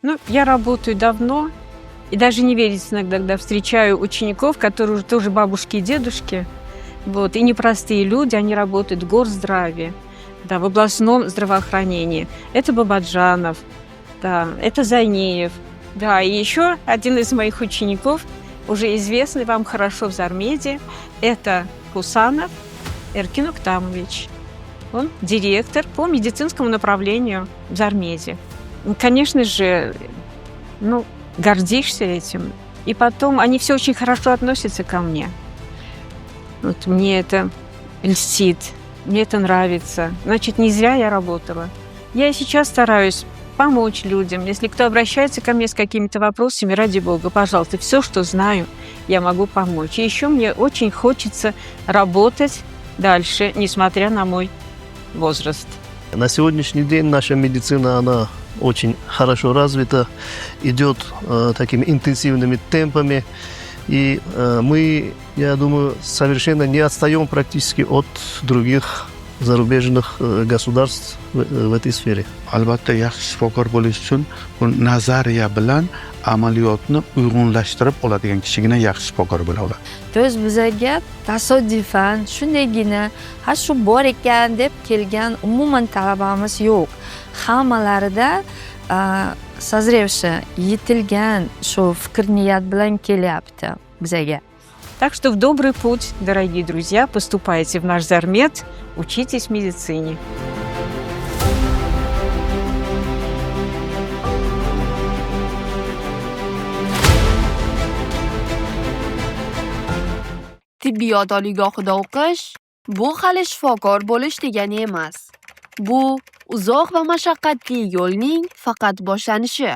Ну, я работаю давно, и даже не верится иногда, когда встречаю учеников, которые уже тоже бабушки и дедушки, вот, и непростые люди, они работают в горздраве, да, в областном здравоохранении. Это Бабаджанов, да, это Зайнеев, да, и еще один из моих учеников, уже известный вам хорошо в Зармеде, это Хусанов Эркин Уктамович. Он директор по медицинскому направлению в Зармеде. Конечно же, гордишься этим. И потом они все очень хорошо относятся ко мне. Вот мне это льстит, мне это нравится. Значит, не зря я работала. Я и сейчас стараюсь помочь людям. Если кто обращается ко мне с какими-то вопросами, ради бога, пожалуйста, все, что знаю, я могу помочь. И еще мне очень хочется работать дальше, несмотря на мой возраст. На сегодняшний день наша медицина, она очень хорошо развита, идет такими интенсивными темпами. И мы, я думаю, совершенно не отстаем практически от других зарубежных государств в этой сфере. Albatta, yaxshi shifokor bo'lish uchun bu nazariya bilan amaliyotni uyg'unlashtirib oladigan kishigina yaxshi shifokor bo'la oladi. То есть bizga tasodifan shundaygina shu bor ekan deb kelgan umuman talabamiz yo'q. Hammalarida sazrevshi, yetilgan shu fikr niyat bilan kelyapti bizga. Так что в добрый путь, дорогие друзья, поступайте в наш Зармед, учитесь медицине. Tibbiyot oliygohida o'qish bu hali shifokor bo'lish degani emas. Bu uzoq va mashaqqatli yo'lning faqat boshlanishi.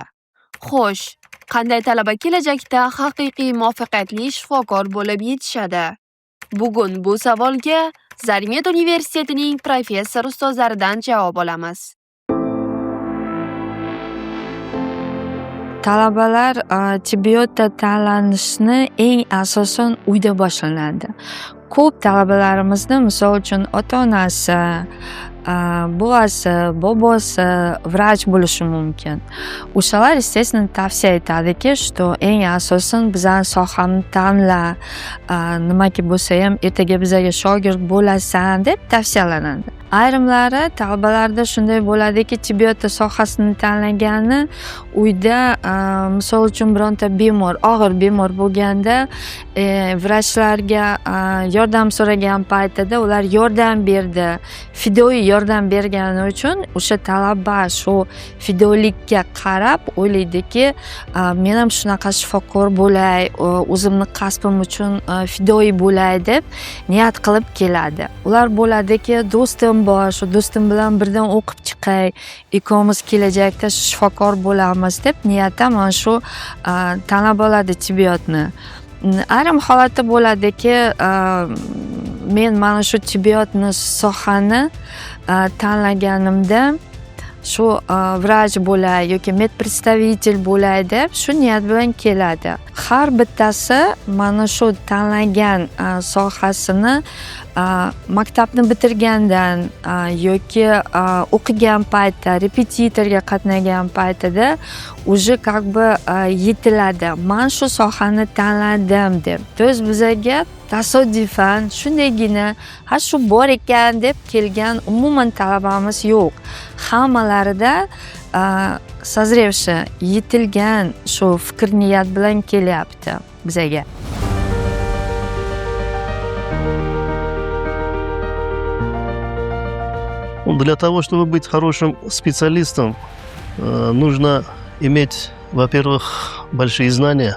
Xo'sh, qanday talaba kelajakda haqiqiy muvaffaqiyatli shifokor bo'lib yetishadi? Bugun bu savolga Zarmed universitetining professor ustozlaridan javob olamiz. Talabalar tibbiyotda tanlanishni eng asosan uyda boshlanadi. Ko'p talabalarimizni, misol uchun, ota-onasi, buvasi, bobosi vrach bo'lishi mumkin. O'shalar, естественно, tavsiya etadiki, что eng asosan bizning sohamni tanla, nimaki bo'lsa ham ertaga bizga shogird bo'lasan deb tavsiyalanadi. Ayrimlari talabalarda shunday bo'ladiki, tibbiyot sohasini tanlagani uyda, misol uchun, bironta bemor, og'ir bemor bo'lganda, vrachlarga yordam so'ragan paytida ular yordam berdi. Fidoyi yordam bergani uchun o'sha talaba shu fidolikka qarab o'ylaydiki, men ham shunaqa shifokor bo'lay, o'zimni kasbim uchun fidoyi bo'lay deb niyat qilib keladi. Ular bo'ladiki, do'stim bor, shu do'stim bilan birdan o'qib chiqay, ikkovimiz kelajakda shifokor bo'lamiz deb niyatda mana shu tanlab oladi tibbiyotni. Ayrim holatda bo'ladiki, men mana shu tibbiyotni sohani tanlaganimda shu vrach bo'lay yoki medpredstavitel bo'lay deb shu niyat bilan keladi. Har bittasi mana shu tanlagan sohasini maktabni bitirgandan yoki o'qigan paytda, repetitorga qatnagan paytida уже как бы yetiladi. Men shu sohani tanladim deb. То есть bizga tasodifan shundaygina shu bor ekan deb kelgan umuman talabamiz yo'q. Hammalarida sazrevshi, yetilgan shu fikr niyat bilan kelyapti bizga. Для того, чтобы быть хорошим специалистом, нужно иметь, во-первых, большие знания,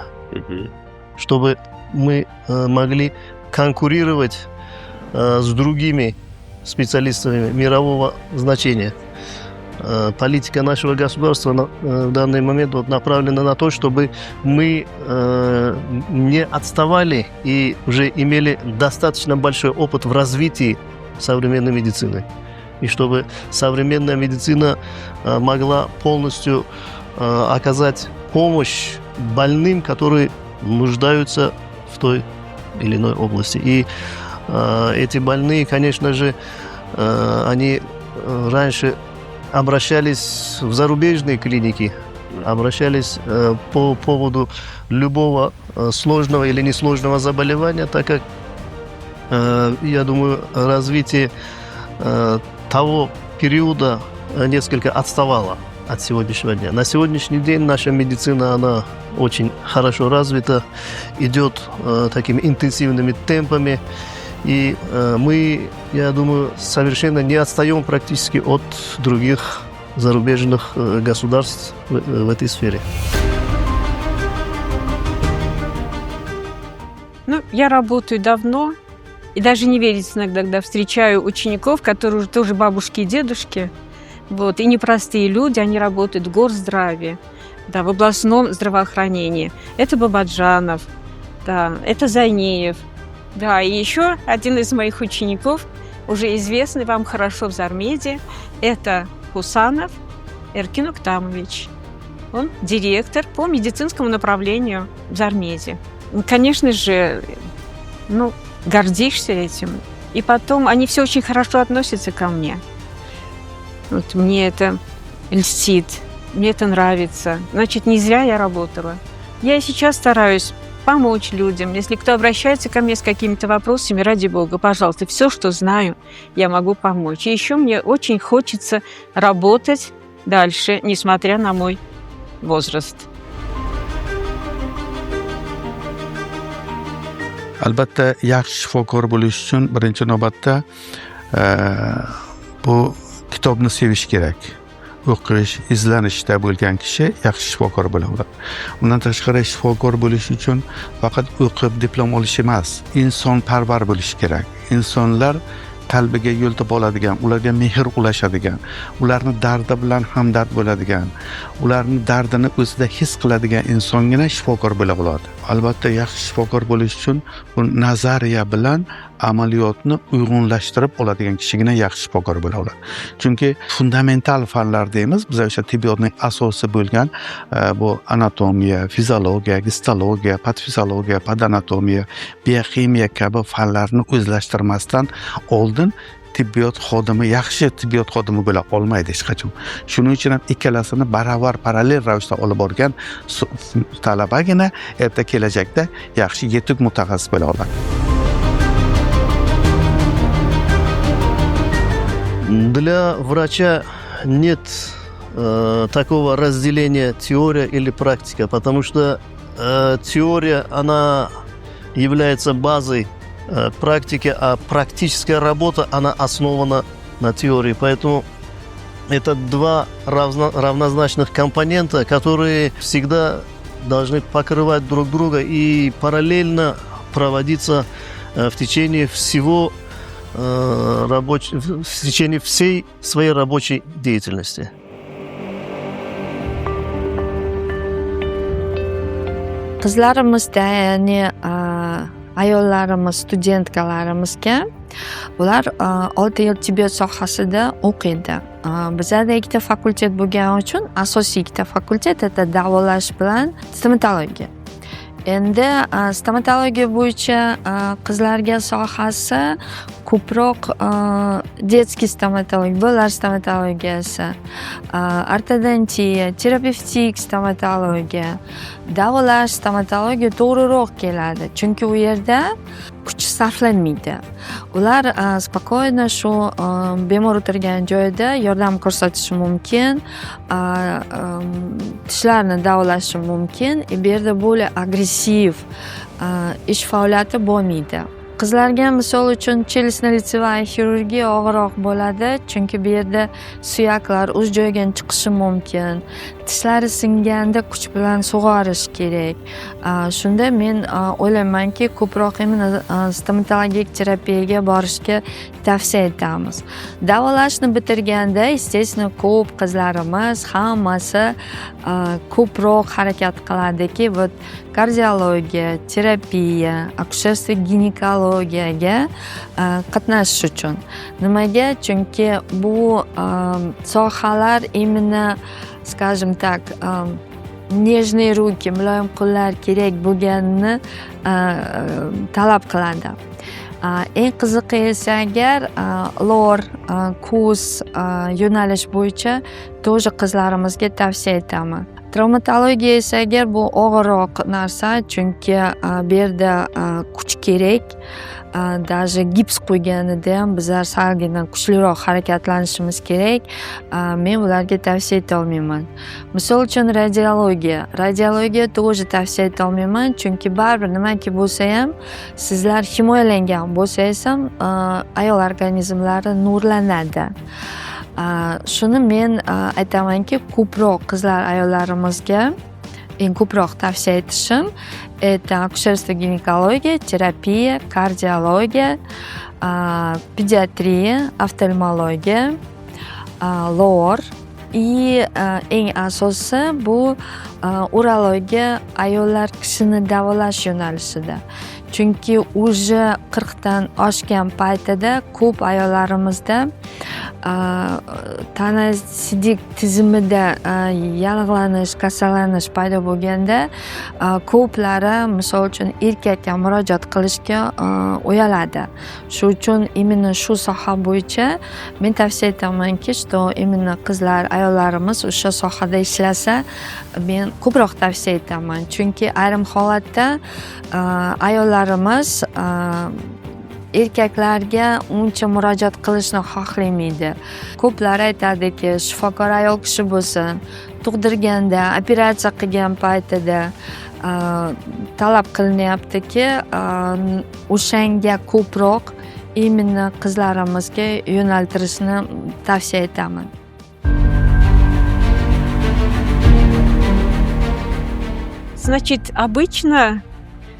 чтобы мы могли конкурировать с другими специалистами мирового значения. Политика нашего государства в данный момент направлена на то, чтобы мы не отставали и уже имели достаточно большой опыт в развитии современной медицины. И чтобы современная медицина могла полностью оказать помощь больным, которые нуждаются в той или иной области. И эти больные, конечно же, они раньше обращались в зарубежные клиники обращались по поводу любого сложного или несложного заболевания, так как, я думаю, развитие того периода несколько отставало от сегодняшнего дня. На сегодняшний день наша медицина, она очень хорошо развита, идет такими интенсивными темпами, и мы, я думаю, совершенно не отстаем практически от других зарубежных государств в этой сфере. Ну, я работаю давно, и даже не верится иногда, когда встречаю учеников, которые уже тоже бабушки и дедушки, вот, и непростые люди, они работают в горздраве, да, в областном здравоохранении. Это Бабаджанов, да, это Зайнеев, да, и еще один из моих учеников, уже известный вам хорошо в Зармеде, это Хусанов Эркин Уктамович. Он директор по медицинскому направлению в Зармеде. Конечно же, гордишься этим. И потом они все очень хорошо относятся ко мне. Вот мне это льстит, мне это нравится. Значит, не зря я работала. Я и сейчас стараюсь помочь людям. Если кто обращается ко мне с какими-то вопросами, ради бога, пожалуйста, все, что знаю, я могу помочь. И еще мне очень хочется работать дальше, несмотря на мой возраст. Albatta, yaxshi shifokor bo'lish uchun birinchi navbatda bu kitobni sevish kerak. O'qish, izlanishda bo'lgan kishi yaxshi shifokor bo'la oladi. Undan tashqari shifokor bo'lish uchun faqat o'qib diplom olish emas, insonparvar bo'lish kerak. Insonlar qalbiga yo'l topa oladigan, ularga mehr ulashadigan, ularni dardi bilan hamdard bo'ladigan, ularni dardini o'zida his qiladigan insongina shifokor bo'la oladi. Albatta, yaxshi shifokor bo'lish uchun bu nazariya bilan amaliyotni uyg'unlashtirib oladigan kishigina yaxshi shifokor bo'la oladi. Chunki fundamental fanlar deymiz, biz o'sha tibbiyotning asosi bo'lgan bu anatomiya, fiziologiya, gistologiya, patofizologiya, padanatomiya, biokimiya kabi fanlarni o'zlashtirmasdan oldin tibbiyot xodimi yaxshi tibbiyot xodimi bo'la olmaydi hech qachon. Shuning uchun ham ikkalasini baravar parallel ravishda olib borgan talabagina erta kelajakda yaxshi yetuk mutaxassis bo'la oladi. Для врача нет такого разделения теория или практика, потому что теория, она является базой практики, а практическая работа, она основана на теории. Поэтому это два равнозначных компонента, которые всегда должны покрывать друг друга и параллельно проводиться в течение в течение всей своей рабочей деятельности. Qizlarimizda, ya'ni ayollarimiz, studentalarimizga ular 6 yil tibbiyot sohasida o'qiydi. Bizada ikkita fakultet bo'lgani uchun asosiy ikkita fakultet это davolash bilan stomatologiya. Endi stomatologiya bo'yicha qizlarga sohasi ko'proq детский stomatologiya, bolalar stomatologiyasi, ortodontiya, terapevtik stomatologiya, davolash stomatologiya to'g'riroq keladi. Chunki u yerda kuch sarflanmaydi. Ular spokойно shu bemor o'tirgan joyida yordam ko'rsatishi mumkin, tishlarni davolashi mumkin. Bu yerda более aggressiv ish faoliyati bo'lmaydi. Qizlarga misol uchun челюстно-лицевая xirurgiya og'irroq bo'ladi, chunki bu yerda suyaklar o'z joyiga chiqishi mumkin. Tishlari singanda kuch bilan sug'orish kerak. Shunda men o'ylaymanki, ko'proq stomatologik terapiyaga borishga tavsiya etamiz. Davolashni bitirganda, естественно, ko'p qizlarimiz hammasi ko'proq harakat qiladiki, kardiologiya, terapiya, akusherstvo ginekologiyaga qatnashish uchun. Nimaga? Chunki bu sohalar именно, скажем так, нежные руки, muloyim qo'llar kerak bo'lganini talab qiladi. Eng qizig'i esa agar lor, kuz yo'nalish bo'yicha тоже qizlarimizga tavsiya etaman. Travmatologiya esa agar bu og'irroq narsa, chunki bu yerda kuch kerak. Даже gips qo'yganida ham bizlar salgina kuchliroq harakatlanishimiz kerak. Men ularga tavsiya eta olmayman. Misol uchun radiologiya тоже tavsiya eta olmayman, chunki baribir nimaki bo'lsa ham sizlar himoyalangan bo'lsangiz ham ayol organizmlari nurlanadi. Shuni men aytamanki, ko'proq qizlar ayollarimizga eng ko'proq tavsiya etishim это акушерство, ginekologiya, terapiya, kardiologiya, pediatriya, oftalmologiya, lor и eng asosiysi bu urologiya ayollar kishini davolash yo'nalishida. Chunki уже 40 dan oshgan paytida ko'p ayollarimizda tana sidik tizimida yallig'lanish, kasallanish paydo bo'lganda ko'plari misol uchun erkakka murojaat qilishga uyaladi. Shu uchun именно shu soha bo'yicha men tavsiya etamanki, что именно qizlar, ayollarimiz o'sha sohada ishlasa, men ko'proq tavsiya etaman. Chunki ayrim holatda ayollarimiz erkaklarga uncha murojaat qilishni xohlamaydi. Ko'plari aytadiki, shifokor ayol kishi bo'lsin, tug'dirganda, operatsiya qilgan paytida talab qilinyaptiki, o'shanga ko'proq именно qizlarimizga yo'naltirishni tavsiya etaman. Значит, обычно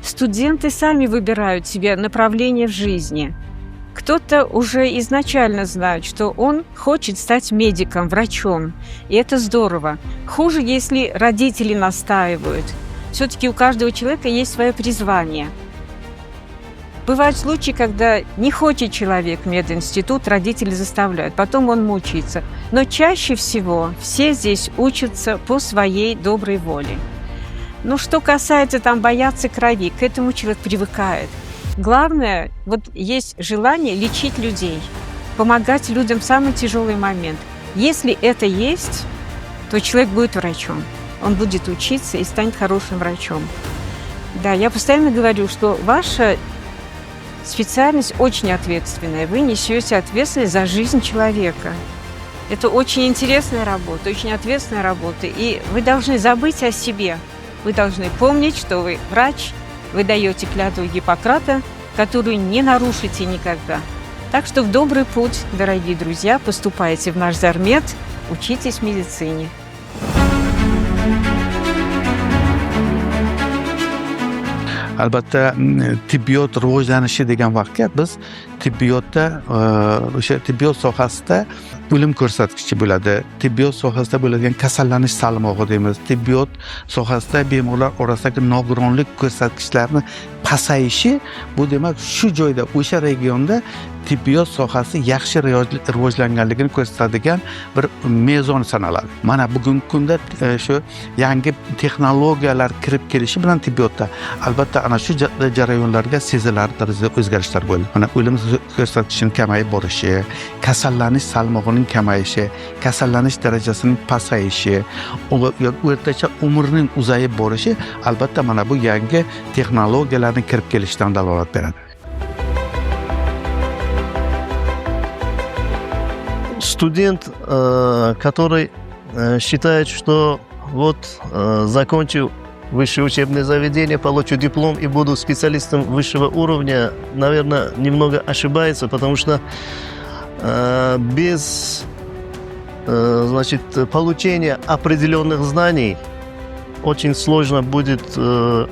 студенты сами выбирают себе направление в жизни. Кто-то уже изначально знает, что он хочет стать медиком, врачом. И это здорово. Хуже, если родители настаивают. Все-таки у каждого человека есть свое призвание. Бывают случаи, когда не хочет человек в мединститут, родители заставляют, потом он мучается. Но чаще всего все здесь учатся по своей доброй воле. Ну, что касается бояться крови, к этому человек привыкает. Главное, есть желание лечить людей, помогать людям в самый тяжелый момент. Если это есть, то человек будет врачом. Он будет учиться и станет хорошим врачом. Да, я постоянно говорю, что ваша специальность очень ответственная. Вы несете ответственность за жизнь человека. Это очень интересная работа, очень ответственная работа. И вы должны забыть о себе. Вы должны помнить, что вы врач, вы даете клятву Гиппократа, которую не нарушите никогда. Так что в добрый путь, дорогие друзья, поступайте в наш Зармед, учитесь медицине. Albatta tibbiyot rivojlanishi degan vaqtga biz tibbiyotda o'sha tibbiyot sohasida o'lim ko'rsatkichi bo'ladi. Tibbiyot sohasida bo'ladigan kasallanish salmog'i deymiz. Tibbiyot sohasida bemorlar orasidagi nogironlik ko'rsatkichlarini pasayishi, bu demak shu joyda o'sha regionda tibbiyot sohasi yaxshi rivojlanganligini ko'rsatadigan bir mezon sanaladi. Mana bugungi kunda shu yangi texnologiyalar kirib kelishi bilan tibbiyotda albatta ana shu jarayonlarga sezilarli tarzda o'zgarishlar bo'ldi. Mana o'lim ko'rsatkichining kamayib borishi, kasallanish salmog'ining kamayishi, kasallanish darajasining pasayishi, o'rtacha umrning uzayib borishi albatta mana bu yangi texnologiyalarning kirib kelishidan dalolat beradi. Студент, который считает, что закончил высшее учебное заведение, получу диплом и буду специалистом высшего уровня, наверное, немного ошибается, потому что без получения определенных знаний очень сложно будет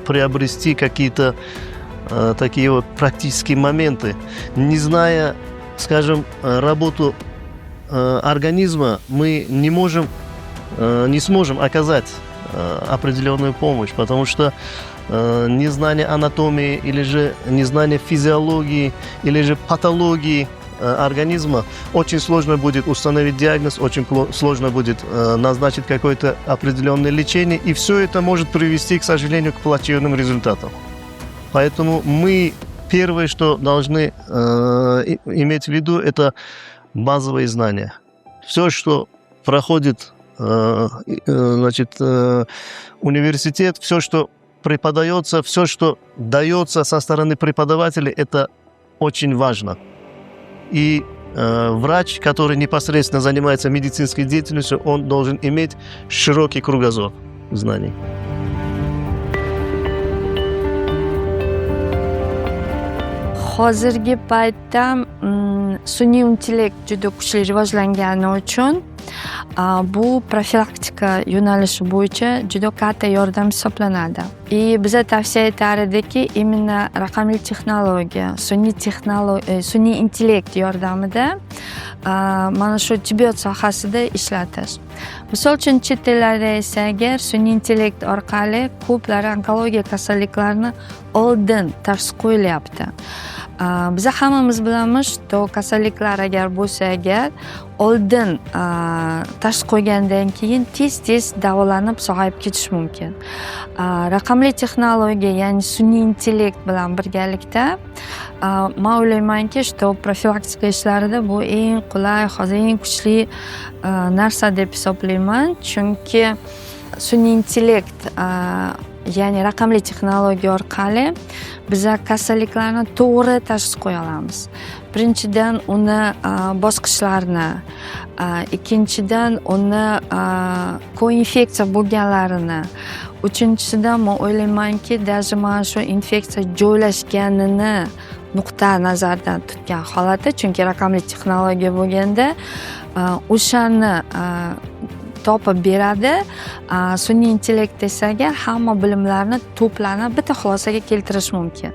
приобрести какие-то такие практические моменты. Не зная, скажем, работу организма, мы не сможем оказать определенную помощь, потому что незнание анатомии или же незнание физиологии или же патологии организма очень сложно будет установить диагноз, очень сложно будет назначить какое-то определенное лечение, и все это может привести, к сожалению, к плачевным результатам. Поэтому мы первое, что должны иметь в виду, это базовые знания. Все, что проходит значит, университет, все, что преподается, все, что дается со стороны преподавателей, это очень важно. И врач, который непосредственно занимается медицинской деятельностью, он должен иметь широкий кругозор знаний. Hozirgi paytda sun'iy intellekt juda kuchli rivojlangani uchun bu profilaktika yo'nalishi bo'yicha juda katta yordam hisoblanadi. Biza tavsiya etar edikki, именно raqamli texnologiya, sun'iy intellekt yordamida mana shu tibbiyot sohasida ishlatish. Misol uchun chet ellarda esa agar sun'iy intellekt orqali ko'plari onkologiya kasalliklarini oldin tashxis qo'yilyapti. Biza hammamiz bilamiz, to kasalliklar agar bo'lsa, oldin tashxis qo'ygandan keyin tez davolanib sog'ayib ketish mumkin. Raqamli texnologiya, ya'ni sun'iy intellekt bilan birgalikda men o'ylaymanki, profilaktika ishlarida bu eng qulay, hozir eng kuchli narsa deb hisoblayman. Chunki sun'iy intellekt, ya'ni raqamli texnologiya orqali biza kasalliklarni to'g'ri tashxis qo'ya olamiz. Birinchidan uni bosqichlarini, ikkinchidan uni koinfeksiya bo'lganlarini, uchinchisidan men o'ylaymanki, даже mana shu infeksiya joylashganini nuqta nazardan tutgan holatda, chunki raqamli texnologiya bo'lganda o'shani topib beradi. Sun'iy intellekt desaga hamma bilimlarni to'planib bitta xulosaga keltirish mumkin.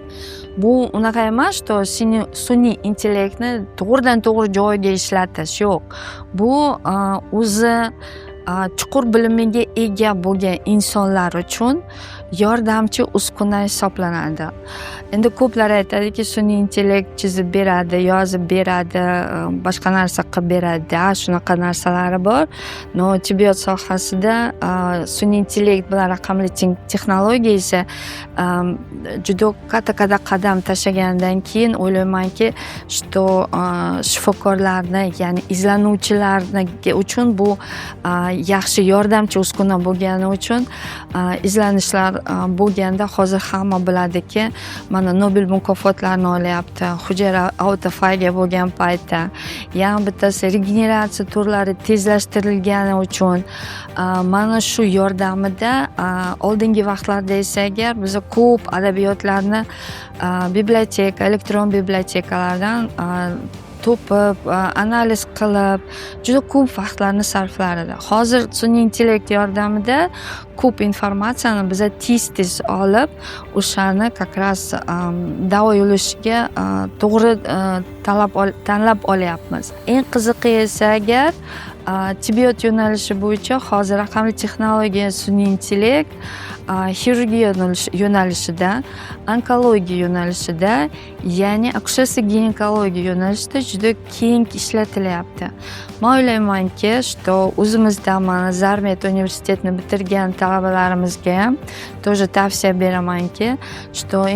Bu unaqa emas, sun'iy intellektni to'g'ridan-to'g'ri joyiga ishlatish yo'q. Bu o'zi chuqur bilimiga ega bo'lgan insonlar uchun yordamchi uskuna hisoblanadi. Endi ko'plar aytadiki, sun'iy intellekt chizib beradi, yozib beradi, boshqa narsa qilib beradi. Shunaqa narsalari bor. No, tibbiyot sohasida sun'iy intellekt bilan raqamli texnologiya esa juda katta qadam tashlagandan keyin o'ylaymanki, shifokorlarni, ya'ni izlanuvchilarni uchun bu yaxshi yordamchi uskuna bo'lgani uchun izlanishlar bo'lganda hozir hamma biladiki, mana Nobel mukofotlarini olyapti. Hujayra autofagiya bo'lgan paytda, yana bittasi regeneratsiya turlari tezlashtirilgani uchun mana shu yordamida oldingi vaqtlarda esa agar biz ko'p adabiyotlarni biblioteka, elektron bibliotekalardan to'pib, analiz qilib, juda ko'p vaqtlarni sarflar edi. Hozir sun'iy intellekt yordamida ko'p informatsiyani biz tez olib, o'shani как-раз davo yo'lishiga to'g'ri tanlab olyapmiz. Eng qiziqi esa agar tibbiyot yo'nalishi bo'yicha hozir raqamli texnologiya, sun'iy intellekt xirurgiya yo'nalishida, onkologiya yo'nalishida, ya'ni akusherskiya ginekologiya yo'nalishida juda keng ishlatilyapti. Men o'ylaymanki, o'zimizda mana Zarmet universitetini bitirgan talabalarimizga ham тоже tavsiya beramanki,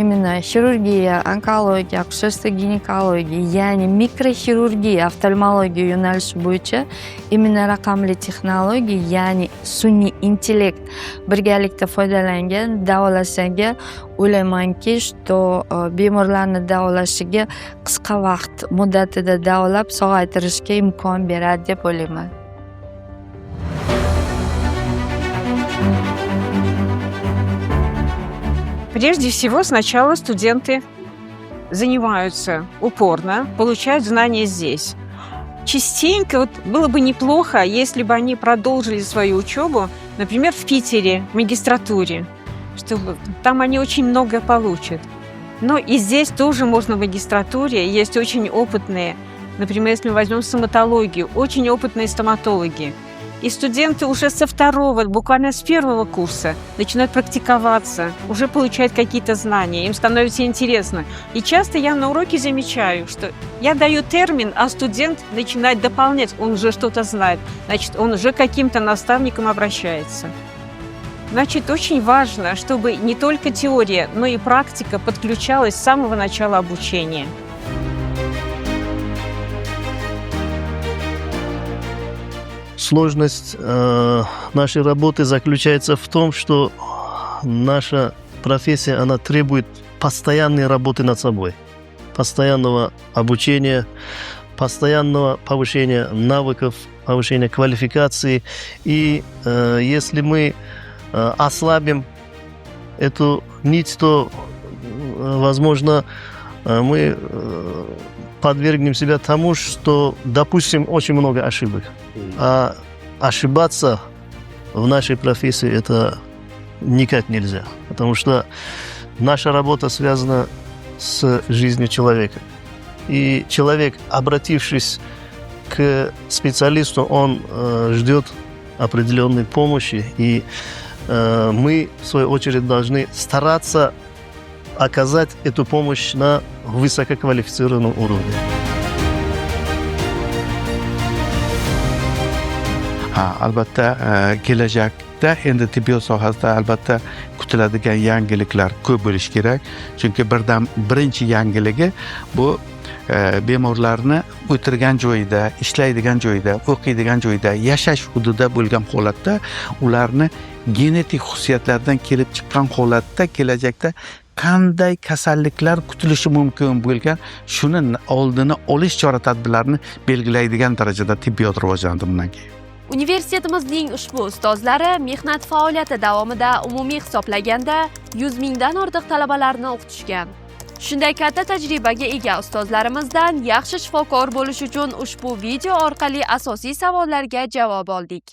именно xirurgiya, onkologiya, akusherskiya ginekologiya, ya'ni mikroxirurgiya, oftalmologiya yo'nalishi bo'yicha именно raqamli texnologiya, ya'ni sun'iy intellekt birgalikda foydalangan davolasaga o'ylaymanki, bemorlarni davolashiga qisqa vaqt muddatida davolab sog'aytirishga imkon beradi deb o'ylayman. Прежде всего, сначала студенты занимаются упорно, получают знания здесь. Частенько было бы неплохо, если бы они продолжили свою учебу, например, в Питере, в магистратуре, чтобы там они очень много получат. Но и здесь тоже можно в магистратуре, есть очень опытные, например, если мы возьмем стоматологию, очень опытные стоматологи. И студенты уже со второго, буквально с первого курса начинают практиковаться, уже получают какие-то знания, им становится интересно. И часто я на уроке замечаю, что я даю термин, а студент начинает дополнять, он уже что-то знает, значит, он уже к каким-то наставникам обращается. Значит, очень важно, чтобы не только теория, но и практика подключалась с самого начала обучения. сложность нашей работы заключается в том, что наша профессия, она требует постоянной работы над собой, постоянного обучения, постоянного повышения навыков, повышения квалификации. И если мы ослабим эту нить, то, возможно, мы подвергнем себя тому, что допустим очень много ошибок. А ошибаться в нашей профессии это никак нельзя, потому что наша работа связана с жизнью человека. И человек, обратившись к специалисту, он ждет определенной помощи, и мы, в свою очередь, должны стараться оказать эту помощь на высококвалифицированном уровне. Albatta kelajakda endi tibbiyot sohasida albatta kutiladigan yangiliklar ko'p bo'lishi kerak. Chunki birinchi yangiligi bu bemorlarni o'tirgan joyida, ishlaydigan joyida, o'qiydigan joyida, yashash hududida bo'lgan holatda ularni genetik xususiyatlardan kelib chiqqan holatda kelajakda qanday kasalliklar kutilishi mumkin bo'lgan, shuni oldini olish chora-tadbirlarini belgilaydigan darajada tibbiyot rivojlanadi bundan keyin. Universitetimizning ushbu ustozlari mehnat faoliyati davomida umumiy hisoblaganda 100 mingdan ortiq talabalarni o'qitishgan. Shunday katta tajribaga ega ustozlarimizdan yaxshi shifokor bo'lish uchun ushbu video orqali asosiy savollarga javob oldik.